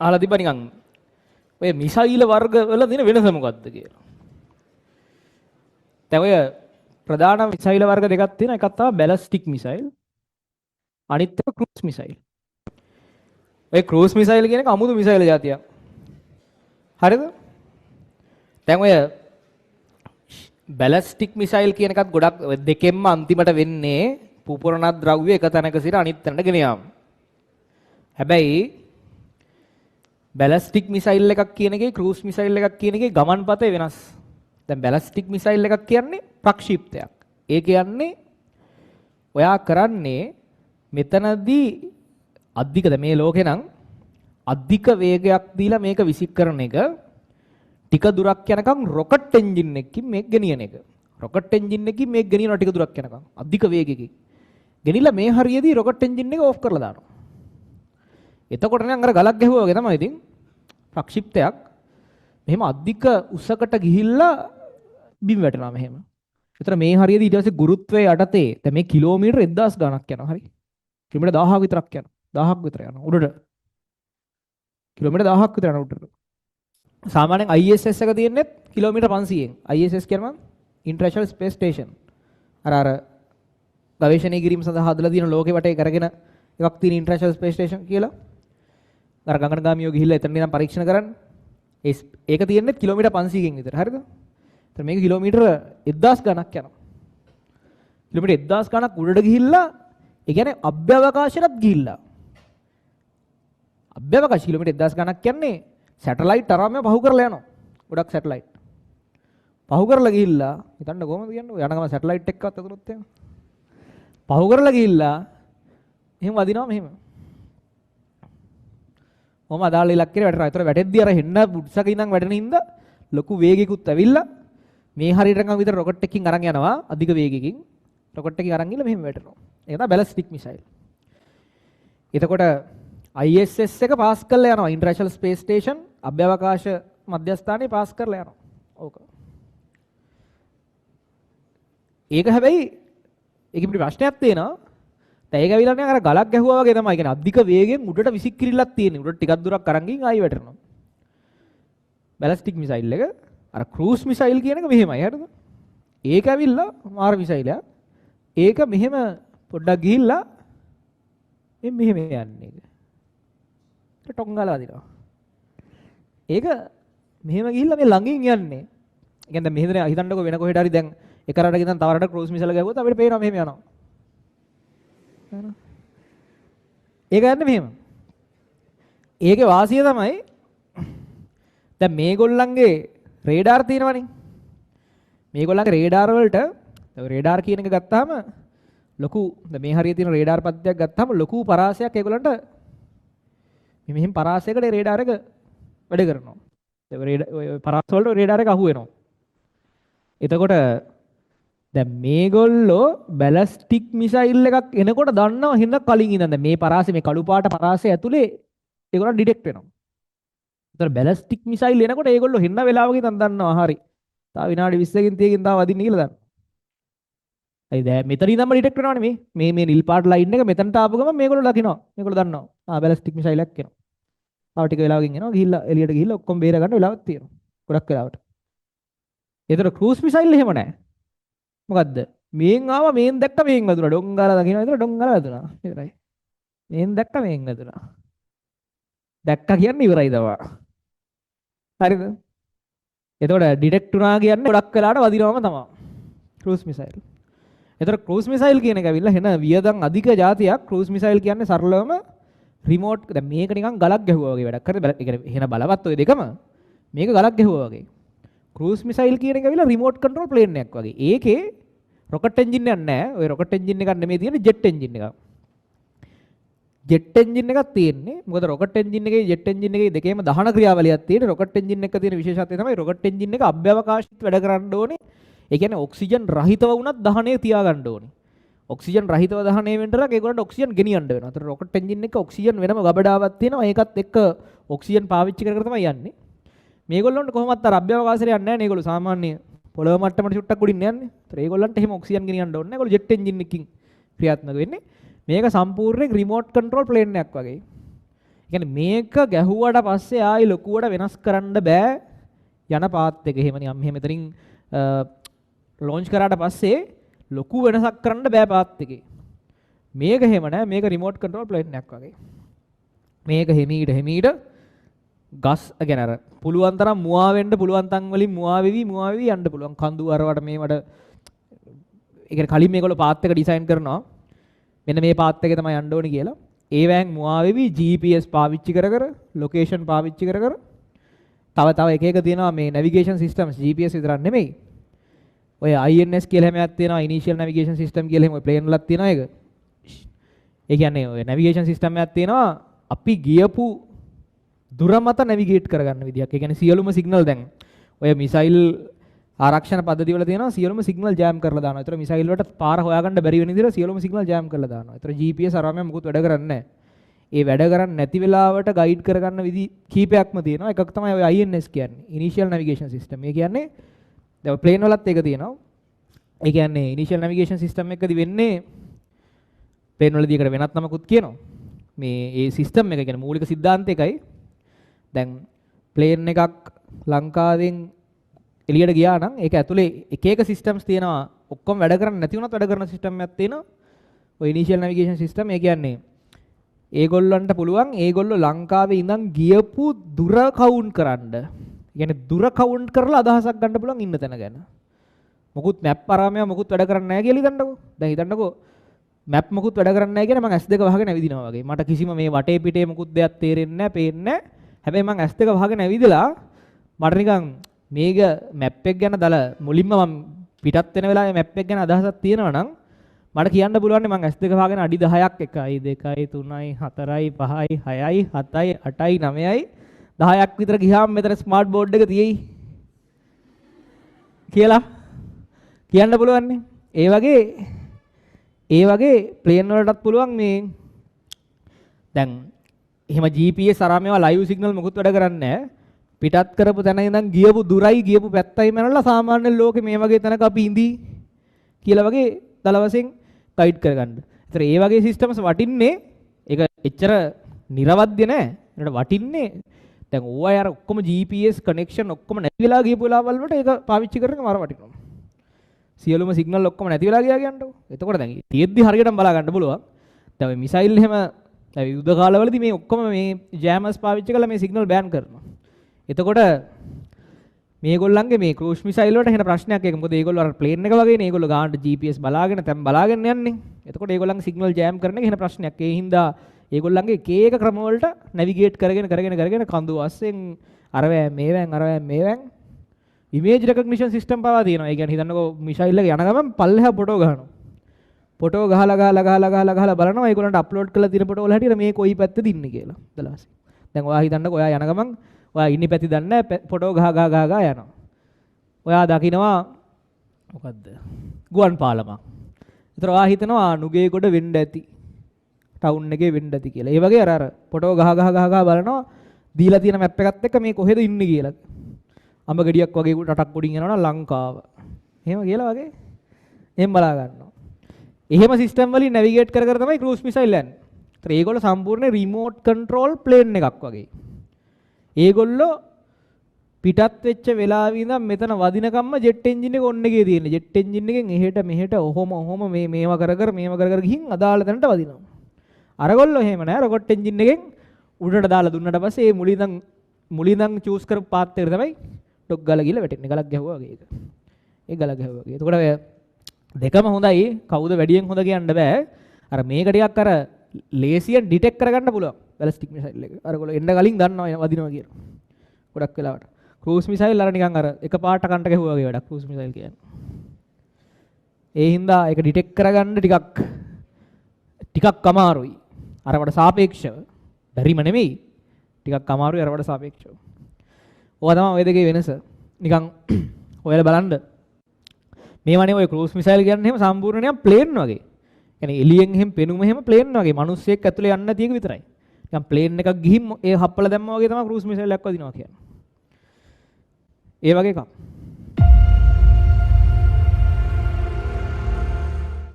අහලා තිබ්බා නිකන් ඔය මිසයිල් වර්ග වල තියෙන වෙනස මොකක්ද කියලා. දැන් ඔය ප්‍රධාන මිසයිල් වර්ග දෙකක් තියෙනවා. එකක් තමයි බැලිස්ටික් මිසයිල්. අනිත් එක ක්‍රූස් මිසයිල්. ඔය ක්‍රූස් මිසයිල් කියන එක අමුතු මිසයිල් జాතියක්. හරිද? දැන් ඔය බැලිස්ටික් මිසයිල් කියන එකත් ගොඩක් දෙකෙන්ම අන්තිමට වෙන්නේ පුපුරන ද්‍රව්‍ය එක තැනක සිට අනිත් තැනට ගෙන යාම. හැබැයි බැලිස්ටික් මිසයිල් එකක් කියන එකේ ක්‍රූස් මිසයිල් එකක් කියන එකේ ගමන් පතේ වෙනස්. දැන් බැලිස්ටික් මිසයිල් එකක් කියන්නේ ප්‍රක්ෂිප්තයක්. ඒ කියන්නේ ඔයා කරන්නේ මෙතනදී අධිකද මේ ලෝකේ නම් අධික වේගයක් දීලා මේක විසික් කරන එක ටික දුරක් යනකම් රොකට් එන්ජින් එකකින් මේක ගෙනියන එක. රොකට් එන්ජින් එකකින් මේක ගෙනියනවා ටික දුරක් යනකම් අධික වේගයකින්. ගෙනිලා මේ හරියදී රොකට් එන්ජින් එක ඕෆ් කරලා දානවා. එතකොට නම් අර ගලක් ගැහුවා වගේ තමයි ඉතින් ප්‍රක්ෂිප්තයක් මෙහෙම අධික උසකට ගිහිල්ලා බිම් වැටෙනවා මෙහෙම. ඒතර මේ හරියදී ඊට පස්සේ ගුරුත්වයේ යටතේ දැන් මේ කිලෝමීටර් 1000 ගණක් යනවා හරි. කිලෝමීටර් 1000ක් විතරක් යනවා. 1000ක් විතර යනවා උඩට. කිලෝමීටර් 1000ක් විතර යනවා උඩට. සාමාන්‍යයෙන් ISS එක තියෙන්නේ කිලෝමීටර් 500න්. ISS කියන්නේ ඉන්ටර්නැෂනල් ස්පේස් ස්ටේෂන්. අර ගවේෂණය කිරීම සඳහා හදලා තියෙන ලෝකෙ වටේ කරගෙන එකක් තියෙන ඉන්ටර්නැෂනල් ස්පේස් ස්ටේෂන් කියලා. අර ගගනගාමියෝ ගිහිල්ලා එතන ඉඳන් පරීක්ෂණ කරන්නේ. ඒක තියෙන්නේ කිලෝමීටර් 500කින් විතර. හරිද? ඒතර මේක කිලෝමීටර් 1000 ගණක් යනවා. කිලෝමීටර් 1000 ගණක් උඩට ගිහිල්ලා ඒ කියන්නේ අභ්‍යවකාශයටත් ගිහිල්ලා. අභ්‍යවකාශ කිලෝමීටර් 1000 ගණක් කියන්නේ සැටලයිට් තරම්ම පහු කරලා යනවා. ගොඩක් සැටලයිට්. පහු කරලා ගිහිල්ලා හිතන්න කොහොමද කියන්නේ? යන ගම සැටලයිට් එක්කවත් අතුරුත් එහෙම. පහු කරලා ගිහිල්ලා එහෙම වදිනවා මෙහෙම. ඔහම අදාළ ඉලක්කයට වැටෙනවා. ඒතර වැටෙද්දී අර හෙන්න බුඩ්සක ඉඳන් වැටෙන හින්දා ලොකු වේගයකුත් ඇවිල්ලා මේ හරියට නිකන් විතර රොකට් එකකින් අරන් යනවා අධික වේගයකින්. රොකට් එකකින් අරන් ගිහලා මෙහෙම වැටෙනවා. ඒක තමයි බැලිස්ටික් මිසයිල්. එතකොට ISS එක පාස් කරලා යනවා ඉන්ටර්නැෂනල් ස්පේස් ස්ටේෂන් අභ්‍යවකාශ මධ්‍යස්ථානයේ පාස් කරලා යනවා. ඕක. ඒක හැබැයි ඒකේ පිට ප්‍රශ්නයක් තියෙනවා. දැන් ඒක ඇවිල්ලා නේ අර ගලක් ගැහුවා වගේ තමයි. ඒ කියන්නේ අධික වේගයෙන් උඩට විසිකිරිල්ලක් තියෙන්නේ. උඩට ටිකක් දුරක් අරන් ගිහින් ආයි වැටෙනවා. බැලිස්ටික් මිසයිල් එක අර ක්‍රූස් මිසයිල් කියන එක මෙහෙමයි. හරිද? ඒක ඇවිල්ලා මාර මිසයිලයක්. ඒක මෙහෙම පොඩ්ඩක් ගිහිල්ලා මෙහෙම යන්නේ. ඒක ටොං ගාලා දිනවා. ඒක මෙහෙම ගිහිල්ලා මේ ළඟින් යන්නේ. ඒ කියන්නේ දැන් මෙහෙම හිතන්නකෝ වෙන කොහෙට හරි දැන් එක රටක ඉඳන් තව රටක ක්‍රූස් මිසයිල් ගැහුවොත් අපිට පේනවා මෙහෙම යනවා. ඒක යන්නේ මෙහෙම. ඒකේ වාසිය තමයි දැන් මේගොල්ලන්ගේ රේඩාර් තියෙනවනේ. මේගොල්ලන්ගේ රේඩාර් වලට රේඩාර් කියන එක ගත්තාම ලොකු දැන් මේ හරිය තියෙන රේඩාර් පද්ධතියක් ගත්තාම ලොකු පරාසයක් ඒගොල්ලන්ට මෙහෙම පරාසයකට රේඩාර් එක වැඩ කරනවා. ඒ පරාස වලට රේඩාර් එක අහු වෙනවා. එතකොට දැන් මේගොල්ලෝ බැලිස්ටික් මිසයිල් එකක් එනකොට දන්නවා හින්න කලින් ඉඳන් දැන් මේ පරාසය මේ කළු පාට පරාසය ඇතුලේ ඒගොල්ලෝ ඩිටෙක්ට් වෙනවා. ඒතර බැලිස්ටික් මිසයිල් එනකොට ඒගොල්ලෝ හින්න වෙලාවක ඉඳන් දන්නවා හරි. තා විනාඩි 20කින් 30කින් තාම වදින්න කියලා දන්නවා. ඒ දැන් මෙතන ඉඳන්ම ඩිටෙක්ට් වෙනවනේ මේ නිල් පාට ලයින් එක මෙතනට ආපු ගමන් මේගොල්ලෝ දකිනවා. මේගොල්ලෝ දන්නවා. බැලිස්ටික් මිසයිලයක් එනවා. තාම ටික වෙලාවකින් එනවා. ගිහිල්ලා එළියට ගිහිල්ලා ඔක්කොම බේර ගන්න වෙලාවක් තියෙනවා. ගොඩක් වෙලාවට. ඒතර ක්‍රූස් මිසයිල් එහෙම නැහැ. මොකද්ද? මේන් ආවා මේන් දැක්ක මේන් වැදුනා. ඩොංගාලා දකින්න විතර ඩොංගාලා වැදුනා. ඉවරයි. මේන් දැක්ක මේන් වැදුනා. දැක්කා කියන්නේ ඉවරයි දවා. හරිද? එතකොට ඩිටෙක්ට් වුණා කියන්නේ ගොඩක් වෙලාවට වදිනවම තමයි. Cruise missile. එතකොට ක්‍රූස් මිසයිල් කියන එක ඇවිල්ලා එන වියදම් අධික જાතියක්. ක්‍රූස් මිසයිල් කියන්නේ සරලවම රිමෝට් දැන් මේක නිකන් ගලක් ගැහුවා වගේ වැඩක් කරේ. ඒ කියන්නේ එහෙන බලවත් ඔය දෙකම මේක ගලක් ගැහුවා වගේ. ක්‍රූස් මිසයිල් කියන එක ඇවිල්ලා රිමෝට් කන්ට්‍රෝල් ප්ලේන් එකක් වගේ. ඒකේ රොකට් එන්ජින් එකක් නැහැ. ඔය රොකට් එන්ජින් එකක් නෙමෙයි තියෙන්නේ ජෙට් එන්ජින් එකක්. ජෙට් එන්ජින් එකක් තියෙන්නේ. මොකද රොකට් එන්ජින් එකේ ජෙට් එන්ජින් එකේ දෙකේම දහන ක්‍රියාවලියක් තියෙන. රොකට් එන්ජින් එක තියෙන විශේෂත්වය තමයි රොකට් එන්ජින් එක අභ්‍යවකාශයට වැඩ කරන්න ඕනේ. ඒ කියන්නේ ඔක්සිජන් රහිතව වුණත් දහනය තියාගන්න ඕනේ. ඔක්සිජන් රහිතව දහනය වෙන්න නම් ඒගොල්ලන්ට ඔක්සිජන් ගෙනියන්න වෙනවා. ඒතර රොකට් එන්ජින් එක ඔක්සිජන් වෙනම ගබඩාවක් තියෙනවා. ඒකත් එක්ක ඔක්සිජන් පාවිච්චි කර කර තමයි යන්නේ. මේගොල්ලන්ට කොහොමවත් අර අභ්‍යවකාශයට යන්නේ නැහැ නේ. ඒගොල්ලෝ සාමාන්‍ය පොළොව මට්ටමට චුට්ටක් උඩින් යන්නේ. ඒතර ඒගොල්ලන්ට එහෙම ඔක්සිජන් ගෙනියන්න ඕනේ නැහැ. ඒගොල්ලෝ ජෙට් එන්ජින් එකකින් ක්‍රියාත්මක වෙන්නේ. මේක සම්පූර්ණයෙන් රිමෝට් කන්ට්‍රෝල් ප්ලේන් එකක් වගේ. කියන්නේ මේක ගැහුවට පස්සේ ආයි ලොකුවට වෙනස් කරන්න බෑ යන පාත් එක. එහෙම නිකන් මෙහෙම මෙතනින් ලොන්ච් කරාට පස්සේ ලොකු වෙනසක් කරන්න බෑ පාත් එකේ. මේක එහෙම නෑ. මේක රිමෝට් කන්ට්‍රෝල් ප්ලේන් එකක් වගේ. මේක හිමීට ගස් ගැන අර පුළුවන් තරම් මුවා වෙන්න පුළුවන් තන් වලින් මුවා වෙවි යන්න පුළුවන්. කඳු අරවට මේවට ඒ කියන්නේ කලින් මේගොල්ලෝ පාත් එක ඩිසයින් කරනවා. මෙන්න මේ පාත් එකේ තමයි යන්න ඕනේ කියලා. ඒවැන් මුවා වෙවි GPS පාවිච්චි කර ලොකේෂන් පාවිච්චි කර තව එක තියෙනවා මේ නැවිගේෂන් සිස්ටම්ස් GPS විතරක් නෙමෙයි. ඔය INS කියලා හැමයක් තියෙනවා ඉනිෂියල් නැවිගේෂන් සිස්ටම් කියලා හැම ඔය ප්ලේන් වලක් තියෙනවා ඒක. ඒ කියන්නේ ඔය නැවිගේෂන් සිස්ටම් එකක් තියෙනවා අපි ගියපු දුර මත නැවිගේට් කරගන්න විදියක්. ඒ කියන්නේ සියලුම සිග්නල් දැන් ඔය මිසයිල් ආරක්ෂණ පද්ධති වල තියෙනවා සියලුම සිග්නල් ජෑම් කරලා දානවා. ඒතර මිසයිල් වලට පාර හොයාගන්න බැරි වෙන විදිහට සියලුම සිග්නල් ජෑම් කරලා දානවා. ඒතර GPS අරාමයක් මොකුත් වැඩ කරන්නේ නැහැ. ඒ වැඩ කරන්නේ නැති වෙලාවට ගයිඩ් කරගන්න විදි කීපයක්ම තියෙනවා. එකක් තමයි ඔය INS කියන්නේ. Initial navigation system. ඒ කියන්නේ දැන් ප්ලේන් වලත් ඒක තියෙනවා. ඒ කියන්නේ ඉනිෂියල් නැවිගේෂන් සිස්ටම් එකකදී වෙන්නේ ප්ලේන් වලදී එකට වෙනත් නමකුත් කියනවා. මේ ඒ සිස්ටම් එක කියන්නේ මූලික સિદ્ધාන්තය එකයි. දැන් ප්ලේන් එකක් ලංකාවෙන් එළියට ගියා නම් ඒක ඇතුලේ එක සිස්ටම්ස් තියෙනවා. ඔක්කොම වැඩ කරන්නේ නැති වුණත් වැඩ කරන සිස්ටම් එකක් තියෙනවා. ඔය ඉනිෂියල් නැවිගේෂන් සිස්ටම්. ඒ කියන්නේ ඒගොල්ලන්ට පුළුවන් ඒගොල්ලෝ ලංකාවේ ඉඳන් ගියපු දුර කවුන්ට් කරන්න. කියන්නේ දුර කවුන්ට් කරලා අදහසක් ගන්න පුළුවන් ඉන්න තැන ගැන. මොකුත් මැප් අරාමයා මොකුත් වැඩ කරන්නේ නැහැ කියලා හිතන්නකෝ. දැන් හිතන්නකෝ මැප් මොකුත් වැඩ කරන්නේ නැහැ කියන මම S2 වහගෙන ඇවිදිනවා වගේ. මට කිසිම මේ වටේ පිටේ මොකුත් දෙයක් තේරෙන්නේ නැහැ, පේන්නේ නැහැ. හැබැයි මම S2 වහගෙන ඇවිදලා මට නිකන් මේක මැප් එක ගැන දාලා මුලින්ම මම පිටත් වෙන වෙලාවේ මැප් එක ගැන අදහසක් තියෙනවා නම් මට කියන්න පුළුවන් මම S2 වහගෙන අඩි 10ක් 1යි 2යි 3යි 4යි 5යි 6යි 7යි 8යි 9යි 10ක් විතර ගියාම මෙතන ස්මාර්ට් බෝඩ් එක තියෙයි කියලා කියන්න පුළුවන් නේ. ඒ වගේ ප්ලේන් වලටත් පුළුවන් මේ දැන් එහෙම GPS අරාමේවා ලයිව් සිග්නල් මොකුත් වැඩ කරන්නේ නැහැ. පිටත් කරපු තැන ඉඳන් ගියපු දුරයි ගියපු පැත්තයි මනලා සාමාන්‍ය ලෝකෙ මේ වගේ තැනක අපි ඉඳී කියලා වගේ දල වශයෙන් ගයිඩ් කරගන්න. ඒතර ඒ වගේ සිස්ටම්ස් වටින්නේ ඒක එච්චර නිර්වද්‍ය නැහැ. ඒකට වටින්නේ දැන් ඕවා අර ඔක්කොම GPS කනෙක්ෂන් ඔක්කොම නැති වෙලා ගියපු වෙලාවල් වලට ඒක පාවිච්චි කරගෙන මාර වටිනවා. සියලුම සිග්නල් ඔක්කොම නැති වෙලා ගියා කියන්නකො. එතකොට දැන් තියෙද්දි හරියටම බලා ගන්න පුළුවන්. දැන් මේ මිසයිල් එහෙම දැන් යුද්ධ කාලවලදී මේ ඔක්කොම මේ ජෑමර්ස් පාවිච්චි කරලා මේ සිග්නල් බෑන් කරනවා. එතකොට මේගොල්ලන්ගේ මේ ක්‍රූස් මිසයිල් වලට එහෙන ප්‍රශ්නයක් ඒක. මොකද ඒගොල්ලෝ අර ප්ලේන් එක වගේනේ ඒගොල්ලෝ ගානට GPS බලාගෙන තැන් බලාගෙන යන්නේ. එතකොට ඒගොල්ලන්ගේ සිග්නල් ජෑම් කරන එක එහෙන ප්‍රශ්නයක්. ඒ හින්දා ඒගොල්ලන්ගේ එක ක්‍රම වලට නැවිගේට් කරගෙන කඳු අස්සෙන් අරවැ මේවැන් ඉමේජ් රෙකග්නිෂන් සිස්ටම් පවා තියෙනවා. ඒ කියන්නේ හිතන්නකෝ මිසයිල් එක යන ගමන් පල්ලෙහා ෆොටෝ ගහනවා. ෆොටෝ ගහලා බලනවා ඒගොල්ලන්ට අප්ලෝඩ් කරලා තියෙන ෆොටෝ වල හැටියට මේ කොයි පැත්තද ඉන්නේ කියලා. දලවසේ. දැන් ඔයා හිතන්නකෝ ඔයා යන ගමන් ඔයා ඉන්නේ පැති දන්නේ නැහැ ෆොටෝ ගහ යනවා. ඔයා දකිනවා මොකද්ද? ගුවන් පාලමක්. ඒතර ඔයා හිතනවා නුගේගොඩ වෙන්න ඇති. ටවුන් එකේ වෙන්න ඇති කියලා. ඒ වගේ අර ෆොටෝ ගහ බලනවා දීලා තියෙන මැප් එකත් එක්ක මේ කොහෙද ඉන්නේ කියලා. අඹ ගෙඩියක් වගේ රටක් උඩින් යනවනම් ලංකාව. එහෙම කියලා වගේ එහෙම බලා ගන්නවා. එහෙම සිස්ටම් වලින් නැවිගේට් කර තමයි ක්‍රූස් මිසයිල් යන්නේ. ඒතර ඒගොල්ලෝ සම්පූර්ණ රිමෝට් කන්ට්‍රෝල් ප්ලේන් එකක් වගේ. ඒගොල්ලෝ පිටත් වෙච්ච වෙලාවෙ ඉඳන් මෙතන වදිනකම්ම ජෙට් එන්ජින් එක ඔන්න එකේ තියෙන. ජෙට් එන්ජින් එකෙන් එහෙට මෙහෙට ඔහොම මේවා කර ගිහින් අදාළ තැනට වදිනවා. අරගොල්ලෝ එහෙම නෑ. රොකට් එන්ජින් එකෙන් උඩට දාලා දුන්නට පස්සේ මේ මුලින්දන් චූස් කරපු පාත් එක තමයි ඩොග් ගාලා ගිහලා වැටෙන්නේ. ගලක් ගැහුවා වගේ ඒක. ඒ ගලක් ගැහුවා වගේ. එතකොට ඔය දෙකම හොඳයි. කවුද වැඩියෙන් හොඳ කියන්න බෑ. අර මේක ටිකක් අර ලේසියෙන් ඩිටෙක්ට් කරගන්න පුළුවන්. බැලිස්ටික් මිසයිල් එක. අරගොල්ලෝ එන්න කලින් දන්නවා වදිනවා කියලා. ගොඩක් වෙලාවට. ක්‍රූස් මිසයිල් අර නිකන් අර එක පාට කන්ට ගැහුවා වගේ වැඩක් ක්‍රූස් මිසයිල් කියන්නේ. ඒ හින්දා ඒක ඩිටෙක්ට් කරගන්න ටිකක් අමාරුයි. අරකට සාපේක්ෂව. බැරිම නෙමෙයි. ටිකක් අමාරුයි අරවට සාපේක්ෂව. ඔය තමයි ඔය දෙකේ වෙනස. නිකන් ඔයාලා බලන්න. මේවනේ ඔය ක්‍රූස් මිසයිල් කියන්නේ එහෙම සම්පූර්ණ නිකන් ප්ලේන් වගේ. يعني එළියෙන් එහෙම පෙනුම එහෙම ප්ලේන් වගේ. මිනිස්සෙක් ඇතුලේ යන්නේ නැති එක විතරයි. නිකන් ප්ලේන් එකක් ගිහින් ඒ හප්පල දැම්මා වගේ තමයි ක්‍රූස් මිසයිල් එකක් වදිනවා කියන්නේ. ඒ වගේ එකක්.